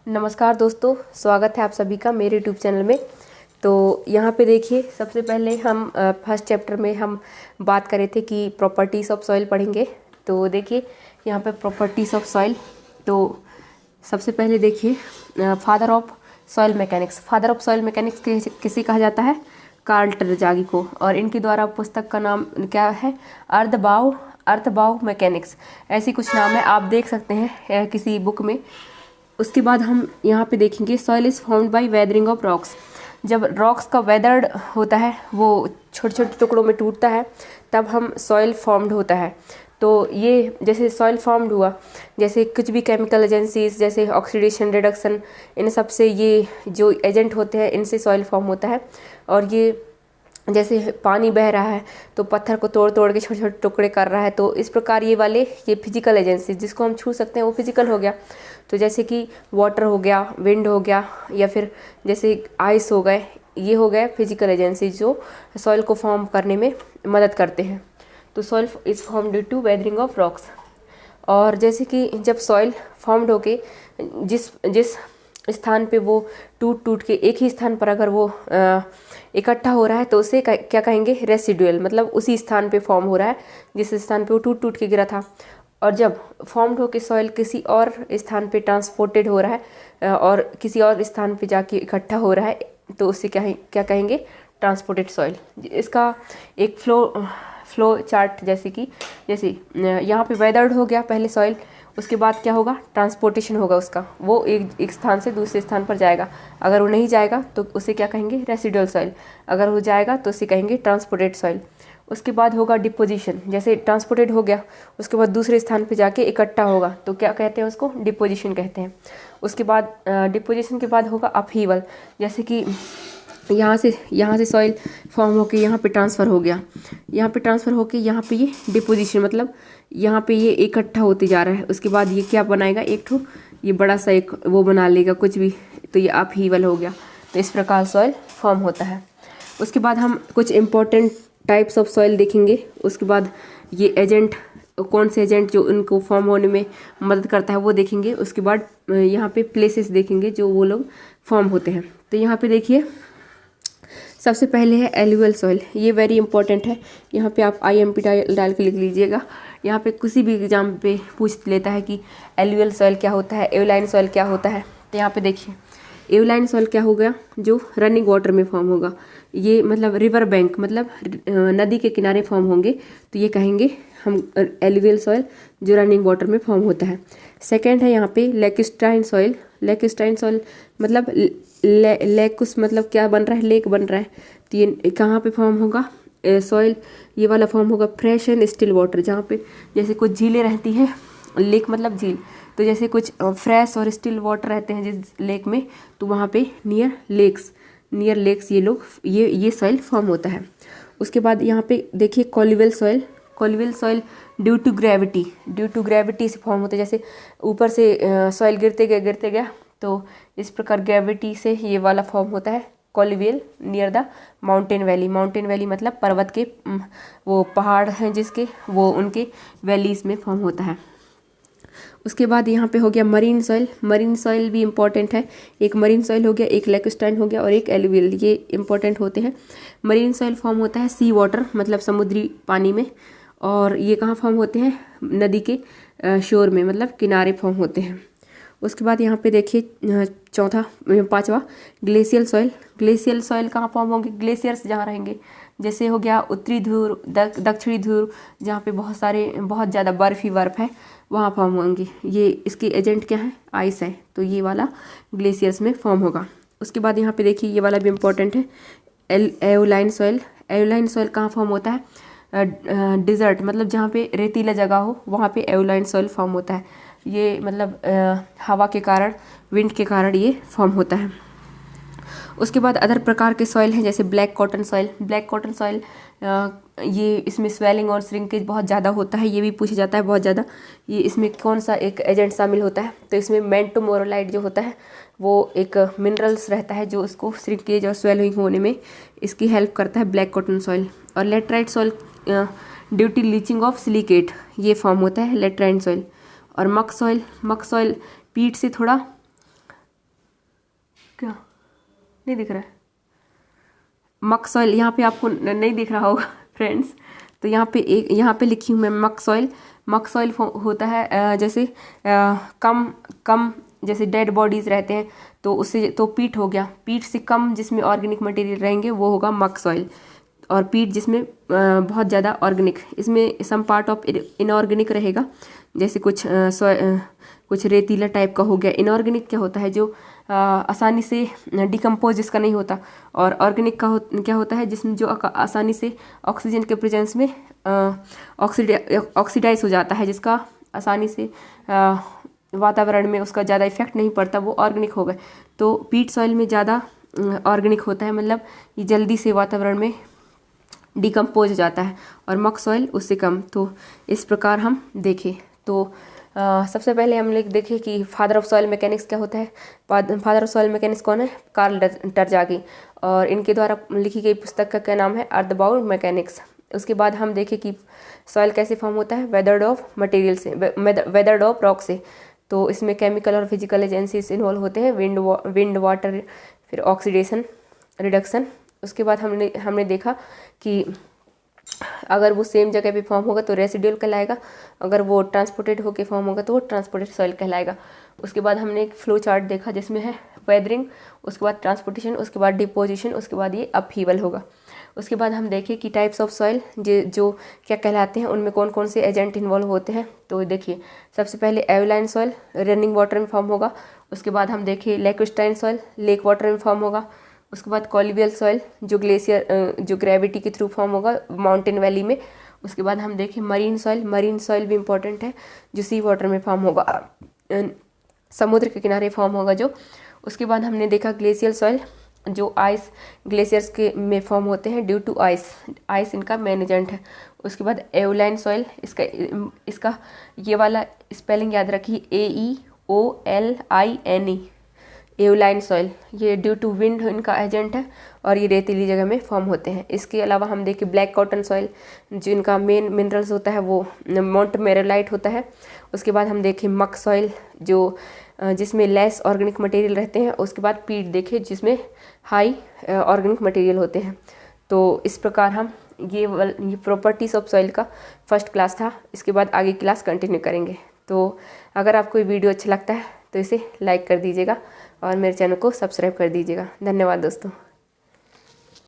नमस्कार दोस्तों, स्वागत है आप सभी का मेरे यूट्यूब चैनल में। तो यहाँ पे देखिए, सबसे पहले हम फर्स्ट चैप्टर में हम बात करे थे कि प्रॉपर्टीज़ ऑफ सॉइल पढ़ेंगे। तो देखिए यहाँ पे प्रॉपर्टीज़ ऑफ सॉइल। तो सबसे पहले देखिए father of soil mechanics. Father of soil mechanics किसे कहा जाता है? कार्ल ट्रेजागी को। और इनके द्वारा पुस्तक का नाम क्या है? अर्थबाव मैकेनिक्स, ऐसी कुछ नाम है, आप देख सकते हैं किसी बुक में। उसके बाद हम यहाँ पे देखेंगे soil is formed by weathering of rocks. जब रॉक्स का वेदर्ड होता है, वो छोटे छोटे टुकड़ों में टूटता है, तब हम सॉइल फॉर्म्ड होता है। तो ये जैसे सॉइल फॉर्म्ड हुआ, जैसे कुछ भी केमिकल एजेंसीज जैसे ऑक्सीडेशन, रिडक्शन, इन सब से ये जो एजेंट होते हैं, इनसे सॉइल फॉर्म होता है। और ये जैसे पानी बह रहा है तो पत्थर को तोड़ तोड़ के छोटे छोटे टुकड़े कर रहा है, तो इस प्रकार ये फिजिकल एजेंसी जिसको हम छू सकते हैं वो फिजिकल हो गया। तो जैसे कि वाटर हो गया, विंड हो गया, या फिर जैसे आइस हो गए, ये हो गए फिजिकल एजेंसी जो सॉइल को फॉर्म करने में मदद करते हैं। तो soil is form due to weathering of rocks. और जैसे कि जब सॉइल फॉर्म्ड होके जिस जिस स्थान पे वो टूट टूट के एक ही स्थान पर अगर वो इकट्ठा हो रहा है, तो उसे क्या कहेंगे? रेसिडुअल, मतलब उसी स्थान पे फॉर्म हो रहा है जिस स्थान पे वो टूट टूट के गिरा था। और जब फॉर्म्ड होके सॉइल किसी और स्थान पे ट्रांसपोर्टेड हो रहा है और किसी और स्थान पे जाके इकट्ठा हो रहा है, तो उसे क्या कहेंगे? Transported soil. इसका एक फ्लो चार्ट जैसे यहाँ पे वेदर्ड हो गया पहले सॉइल, उसके बाद क्या होगा? ट्रांसपोर्टेशन होगा उसका, वो एक स्थान से दूसरे स्थान पर जाएगा। अगर वो नहीं जाएगा तो उसे क्या कहेंगे? Residual soil. अगर वो जाएगा तो उसे कहेंगे ट्रांसपोर्टेड सॉइल। उसके बाद होगा डिपोजिशन। जैसे ट्रांसपोर्टेड हो गया, उसके बाद दूसरे स्थान पे जाके इकट्ठा होगा, तो क्या कहते हैं? उसको डिपोजिशन कहते हैं। उसके बाद डिपोजिशन के बाद होगा अपहीवल। जैसे कि यहाँ से सॉइल फॉर्म होके यहाँ पे ट्रांसफ़र हो गया, यहाँ पे ट्रांसफ़र होके यहाँ पे ये डिपोजिशन, मतलब यहाँ पे ये इकट्ठा होते जा रहा है। उसके बाद ये क्या बनाएगा? एक ठो ये बड़ा सा एक वो बना लेगा कुछ भी, तो ये अपहीवल हो गया। तो इस प्रकार सॉइल फॉर्म होता है। उसके बाद हम कुछ इम्पोर्टेंट टाइप्स ऑफ सॉइल देखेंगे। उसके बाद ये एजेंट, कौन से एजेंट जो उनको फॉर्म होने में मदद करता है वो देखेंगे। उसके बाद यहाँ पे प्लेसेस देखेंगे जो वो लोग फॉर्म होते हैं। तो यहाँ पे देखिए, सबसे पहले है एलुवियल सॉइल। ये वेरी इंपॉर्टेंट है, यहाँ पे आप IMP डाल के लिख लीजिएगा। यहाँ पे किसी भी एग्जाम पे पूछ लेता है कि एलुवियल सॉइल क्या होता है, एवलाइन सॉइल क्या होता है। तो यहाँ पे देखिए, एवलाइन सॉइल क्या हो गया? जो रनिंग वाटर में फॉर्म होगा। ये मतलब रिवर बैंक, मतलब नदी के किनारे फॉर्म होंगे, तो ये कहेंगे हम एलुवियल सॉइल, जो रनिंग वाटर में फॉर्म होता है। सेकेंड है यहाँ पे लेकिस्ट्राइन सॉइल। लेकिस्ट्राइन सॉइल मतलब लेकुस, मतलब क्या बन रहा है? लेक बन रहा है। तो ये कहाँ पे फॉर्म होगा? सॉइल ये वाला फॉर्म होगा फ्रेश एंड स्टिल वाटर, जहाँ पे जैसे कुछ झीलें रहती हैं, लेक मतलब झील, तो जैसे कुछ फ्रेश और स्टिल वाटर रहते हैं जिस लेक में, तो वहाँ पे नियर लेक्स ये सॉइल फॉर्म होता है। उसके बाद यहाँ पे देखिए कॉलिवल सॉइल ड्यू टू ग्रेविटी से फॉर्म होता है। जैसे ऊपर से सॉइल गिरते गया, तो इस प्रकार ग्रेविटी से ये वाला फॉर्म होता है कॉलिवियल नियर द माउंटेन वैली मतलब पर्वत के वो पहाड़ हैं जिसके, वो उनके वैलीज में फॉर्म होता है। उसके बाद यहाँ पे हो गया मरीन सॉइल भी इम्पॉर्टेंट है। एक मरीन सॉइल हो गया, एक लेकिस्टाइन हो गया और एक एलुवियल, ये इम्पॉर्टेंट होते हैं। मरीन सॉइल फॉर्म होता है सी वाटर, मतलब समुद्री पानी में, और ये कहाँ फॉर्म होते हैं? नदी के शोर में, मतलब किनारे फॉर्म होते हैं। उसके बाद यहाँ पे देखिए पांचवा ग्लेशियल सॉइल कहाँ फॉर्म होंगे? ग्लेशियर्स जहाँ रहेंगे, जैसे हो गया उत्तरी ध्रुव, दक्षिणी ध्रुव, जहाँ पे बहुत ज़्यादा बर्फ है, वहाँ फॉर्म होंगे। ये इसके एजेंट क्या है? आइस है, तो ये वाला ग्लेशियर्स में फॉर्म होगा। उसके बाद यहाँ पे देखिए, ये वाला भी इम्पोर्टेंट है, एओलाइन सॉइल कहाँ फॉर्म होता है? डिज़र्ट, मतलब जहाँ पे रेतीला जगह हो, वहाँ पे एओलाइन सॉइल फॉर्म होता है। ये मतलब हवा के कारण, विंड के कारण ये फॉर्म होता है। उसके बाद अदर प्रकार के सॉइल हैं, जैसे ब्लैक कॉटन सॉइल, ये इसमें स्वेलिंग और श्रिंकेज बहुत ज़्यादा होता है, ये भी पूछा जाता है बहुत ज़्यादा। ये इसमें कौन सा एक एजेंट शामिल होता है? तो इसमें मेंटोमोरोलाइट जो होता है, वो एक मिनरल्स रहता है जो उसको श्रिंकेज और स्वेलिंग होने में इसकी हेल्प करता है, ब्लैक कॉटन सॉइल। और laterite soil due to leaching of silicate, ये फॉर्म होता है लेटराइट सॉइल। और मक सॉइल पीट से थोड़ा क्या नहीं दिख रहा है? मक सॉइल यहाँ पे आपको नहीं दिख रहा होगा फ्रेंड्स। तो यहाँ पे लिखी हूँ मैं मक सॉइल। मक सॉइल होता है जैसे कम कम जैसे डेड बॉडीज रहते हैं तो उससे तो पीट हो गया, पीट से कम जिसमें ऑर्गेनिक मटेरियल रहेंगे वो होगा मक सॉइल। और पीट जिसमें बहुत ज़्यादा ऑर्गेनिक, इसमें सम पार्ट ऑफ इनऑर्गेनिक रहेगा, जैसे कुछ रेतीला टाइप का हो गया। इनऑर्गेनिक क्या होता है? जो आसानी से डिकम्पोज जिसका नहीं होता। और ऑर्गेनिक क्या होता है? जिसमें जो आसानी से ऑक्सीजन के प्रेजेंस में ऑक्सीडाइज हो जाता है, जिसका आसानी से वातावरण में उसका ज़्यादा इफेक्ट नहीं पड़ता, वो ऑर्गेनिक हो गए। तो पीट सॉइल में ज़्यादा ऑर्गेनिक होता है, मतलब ये जल्दी से वातावरण में डिकम्पोज हो जाता है, और मक सॉइल उससे कम। तो इस प्रकार हम देखें तो सबसे पहले हम लोग देखें कि फादर ऑफ सॉइल मैकेनिक्स क्या होता है। फादर ऑफ सॉइल मैकेनिक्स कौन है? कार्ल टरज़ागी, और इनके द्वारा लिखी गई पुस्तक का क्या नाम है? अर्थबाउंड मैकेनिक्स। उसके बाद हम देखें कि सॉइल कैसे फॉर्म होता है? वेदर्ड ऑफ मटेरियल से, वेदर्ड ऑफ रॉक से। तो इसमें केमिकल और फिजिकल एजेंसीज इन्वॉल्व होते हैं, विंड वाटर, फिर ऑक्सीडेशन, रिडक्शन। उसके बाद हमने देखा कि अगर वो सेम जगह पे फॉर्म होगा तो रेसिडुअल कहलाएगा, अगर वो ट्रांसपोर्टेड होकर फॉर्म होगा तो वो ट्रांसपोर्टेड सॉइल कहलाएगा। उसके बाद हमने एक फ्लो चार्ट देखा जिसमें है वेदरिंग, उसके बाद ट्रांसपोर्टेशन, उसके बाद डिपोजिशन, उसके बाद ये अपहीवल होगा। उसके बाद हम देखें कि टाइप्स ऑफ सॉइल जो क्या कहलाते हैं, उनमें कौन कौन से एजेंट इन्वॉल्व होते हैं। तो देखिए सबसे पहले एवलाइन सॉइल रनिंग वाटर में फॉर्म होगा। उसके बाद हम देखें लेक्विस्टाइन सॉइल लेक वाटर में फॉर्म होगा। उसके बाद कॉलिवियल सॉइल जो ग्लेशियर जो ग्रेविटी के थ्रू फॉर्म होगा माउंटेन वैली में। उसके बाद हम देखें मरीन सॉइल भी इंपॉर्टेंट है, जो सी वाटर में फॉर्म होगा, समुद्र के किनारे फॉर्म होगा जो। उसके बाद हमने देखा ग्लेशियल सॉइल जो आइस ग्लेशियर्स के में फॉर्म होते हैं ड्यू टू आइस इनका मेन एजेंट है। उसके बाद एओलाइन सॉइल, इसका ये वाला स्पेलिंग याद रखिए, AEOLINE, एओलाइन सॉइल। ये ड्यू टू विंड इनका एजेंट है और ये रेतीली जगह में फॉर्म होते हैं। इसके अलावा हम देखें ब्लैक कॉटन सॉइल, जो इनका मेन मिनरल्स होता है वो मोंटमेरोलाइट होता है। उसके बाद हम देखें मक सॉइल जो जिसमें लेस ऑर्गेनिक मटेरियल रहते हैं। उसके बाद पीट देखें जिसमें हाई ऑर्गेनिक मटेरियल होते हैं। तो इस प्रकार हम ये प्रॉपर्टीज ऑफ सॉइल का फर्स्ट क्लास था। इसके बाद आगे क्लास कंटिन्यू करेंगे। तो अगर आपको ये वीडियो अच्छा लगता है तो इसे लाइक कर दीजिएगा और मेरे चैनल को सब्सक्राइब कर दीजिएगा। धन्यवाद दोस्तों।